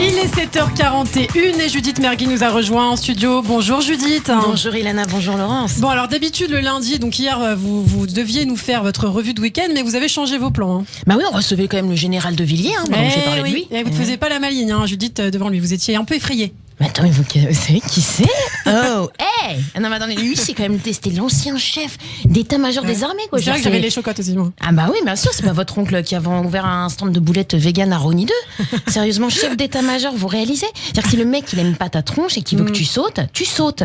Il est 7h41 et Judith Mergui nous a rejoint en studio. Bonjour Judith. Bonjour Ilana, bonjour Laurence. Bon alors d'habitude le lundi, donc hier vous deviez nous faire votre revue de week-end, mais vous avez changé vos plans. Bah oui, on recevait quand même le général de Villiers, j'ai parlé de lui. Et vous ne faisiez pas la maligne, Judith, devant lui, vous étiez un peu effrayée. Mais attends, mais vous savez qui c'est? Oh, hey! Non mais attendez, lui c'est quand même c'était l'ancien chef d'état-major des armées, quoi. C'est vrai que j'avais les chocottes aussi, moi. Ah bah oui, bien sûr, c'est pas votre oncle qui avait ouvert un stand de boulettes vegan à Rony 2. Sérieusement, chef d'état-major, vous réalisez? C'est-à-dire que si le mec il aime pas ta tronche et qu'il veut que tu sautes, tu sautes.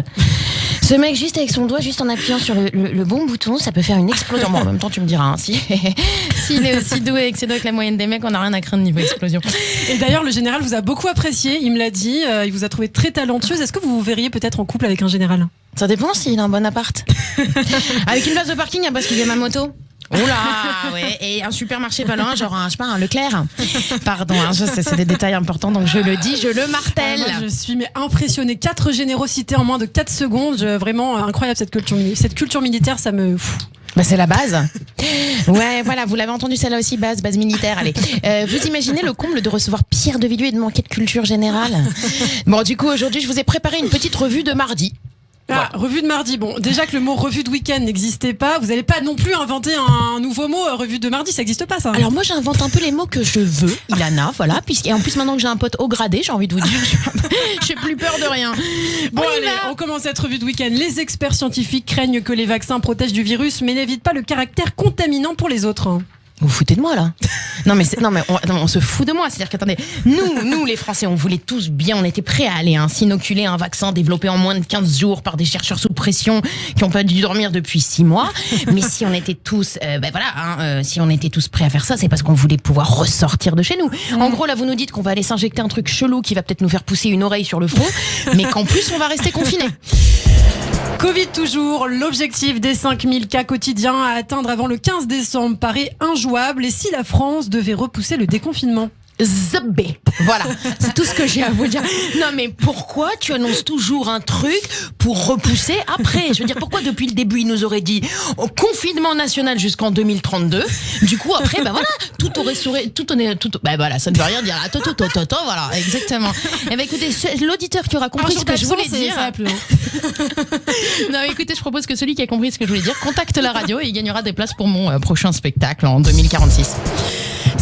Ce mec, juste avec son doigt, juste en appuyant sur le bon bouton, ça peut faire une explosion. Bon, en même temps, tu me diras, s'il est aussi doué avec ses doigts que la moyenne des mecs, on n'a rien à craindre niveau explosion. Et d'ailleurs, le général vous a beaucoup apprécié, il me l'a dit, il vous a trouvé très talentueuse. Est-ce que vous vous verriez peut-être en couple avec un général? Ça dépend s'il a un bon appart. Avec une place de parking, parce qu'il y a ma moto. Oula, ouais, et un supermarché pas loin, genre un Leclerc. Pardon, c'est des détails importants, donc je le dis, je le martèle. Moi, je suis impressionnée. 4 générosités en moins de 4 secondes. Vraiment incroyable cette culture militaire, ça me... Bah c'est la base. Ouais, voilà, vous l'avez entendu celle-là aussi, base militaire. Allez, vous imaginez le comble de recevoir Pierre de Villiers et de manquer de culture générale? Bon, du coup, aujourd'hui, je vous ai préparé une petite revue de mardi. Voilà. Revue de mardi. Bon, déjà que le mot revue de week-end n'existait pas, vous n'allez pas non plus inventer un nouveau mot, revue de mardi, ça n'existe pas ça. Alors moi j'invente un peu les mots que je veux, Ilana, voilà, et en plus maintenant que j'ai un pote haut gradé, j'ai envie de vous dire, j'ai plus peur de rien. Bon allez, on commence cette revue de week-end. Les experts scientifiques craignent que les vaccins protègent du virus, mais n'évitent pas le caractère contaminant pour les autres. Vous vous foutez de moi là? Non mais on se fout de moi. C'est-à-dire qu'attendez, nous les Français, on voulait tous bien, on était prêts à aller s'inoculer un vaccin développé en moins de 15 jours par des chercheurs sous pression qui n'ont pas dû dormir depuis 6 mois. Mais si on était tous, si on était tous prêts à faire ça, c'est parce qu'on voulait pouvoir ressortir de chez nous. En gros là, vous nous dites qu'on va aller s'injecter un truc chelou qui va peut-être nous faire pousser une oreille sur le front, mais qu'en plus on va rester confinés. Covid toujours, l'objectif des 5000 cas quotidiens à atteindre avant le 15 décembre paraît injouable. Et si la France devait repousser le déconfinement? Zbé. Voilà, c'est tout ce que j'ai à vous dire. Non mais pourquoi tu annonces toujours un truc pour repousser après? Je veux dire, pourquoi depuis le début il nous aurait dit confinement national jusqu'en 2032? Du coup après, voilà, tout aurait souri, voilà, ça ne veut rien dire. Voilà, exactement. Et écoutez, l'auditeur qui aura compris ce que je voulais dire. Non mais écoutez, je propose que celui qui a compris ce que je voulais dire contacte la radio et il gagnera des places pour mon prochain spectacle en 2046.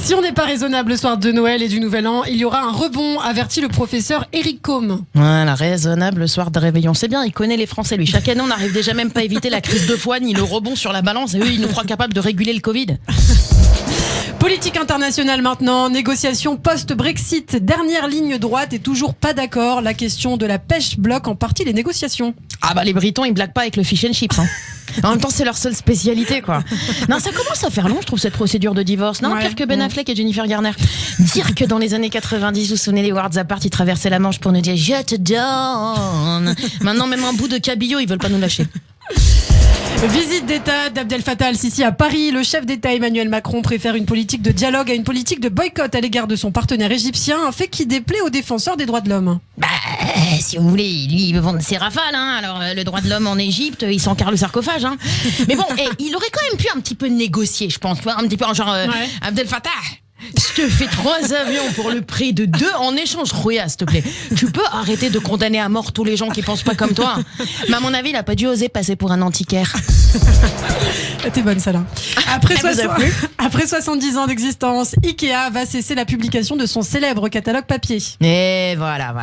Si on n'est pas raisonnable le soir de Noël et du Nouvel An, il y aura un rebond, avertit le professeur Eric Combe. Voilà, raisonnable le soir de réveillon. C'est bien, il connaît les Français, lui. Chaque année, on n'arrive déjà même pas à éviter la crise de foie ni le rebond sur la balance. Et eux, ils nous croient capables de réguler le Covid. Politique internationale maintenant, négociation post-Brexit, dernière ligne droite et toujours pas d'accord. La question de la pêche bloque en partie les négociations. Ah bah les Britons, ils blaguent pas avec le fish and chips. En même temps, c'est leur seule spécialité, quoi. Non, ça commence à faire long, je trouve, cette procédure de divorce. Non, pire que Ben Affleck et Jennifer Garner. Dire que dans les années 90, vous souvenez les Worlds Apart, ils traversaient la Manche pour nous dire « Je te donne ». Maintenant, même un bout de cabillaud, ils veulent pas nous lâcher. Visite d'État d'Abdel Fattah al-Sisi à Paris. Le chef d'État Emmanuel Macron préfère une politique de dialogue à une politique de boycott à l'égard de son partenaire égyptien, un fait qui déplaît aux défenseurs des droits de l'homme. Bah, si vous voulez, lui, il veut vendre ses rafales, alors le droit de l'homme en Égypte, il s'encarre le sarcophage, Mais bon, il aurait quand même pu un petit peu négocier, je pense, un petit peu genre Abdel Fattah. Je te fais 3 avions pour le prix de 2 en échange. Rouya, s'il te plaît. Tu peux arrêter de condamner à mort tous les gens qui pensent pas comme toi. Mais à mon avis, il a pas dû oser passer pour un antiquaire. T'es bonne, celle-là. Après 70 ans d'existence, Ikea va cesser la publication de son célèbre catalogue papier. Et voilà.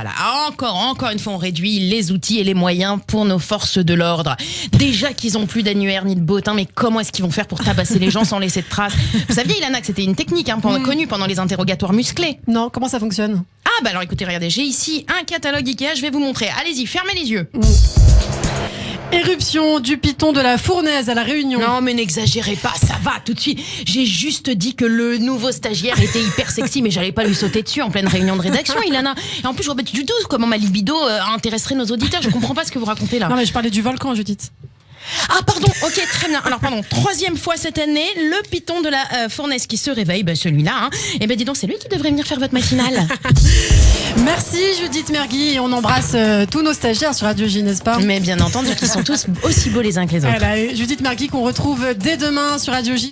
Encore une fois, on réduit les outils et les moyens pour nos forces de l'ordre. Déjà qu'ils ont plus d'annuaires ni de bottin, mais comment est-ce qu'ils vont faire pour tabasser les gens sans laisser de traces? Vous saviez, Ilana, que c'était une technique connue pendant les interrogatoires musclés. Non, comment ça fonctionne? Ah bah alors écoutez, regardez, j'ai ici un catalogue Ikea, je vais vous montrer. Allez-y, fermez les yeux. Éruption du piton de la Fournaise à La Réunion. Non mais n'exagérez pas, ça va tout de suite. J'ai juste dit que le nouveau stagiaire était hyper sexy, mais j'allais pas lui sauter dessus en pleine réunion de rédaction, Ilana. Et en plus, je vois pas du tout comment ma libido intéresserait nos auditeurs. Je comprends pas ce que vous racontez là. Non mais je parlais du volcan, Judith. Ah pardon, ok, très bien. Alors pardon, 3e fois cette année, le piton de la Fournaise qui se réveille, celui-là. Et dis donc, c'est lui qui devrait venir faire votre matinale. Merci Judith Mergui, on embrasse tous nos stagiaires sur Radio J, n'est-ce pas? Mais bien entendu, qu'ils sont tous aussi beaux les uns que les autres. Voilà, Judith Mergui qu'on retrouve dès demain sur Radio J.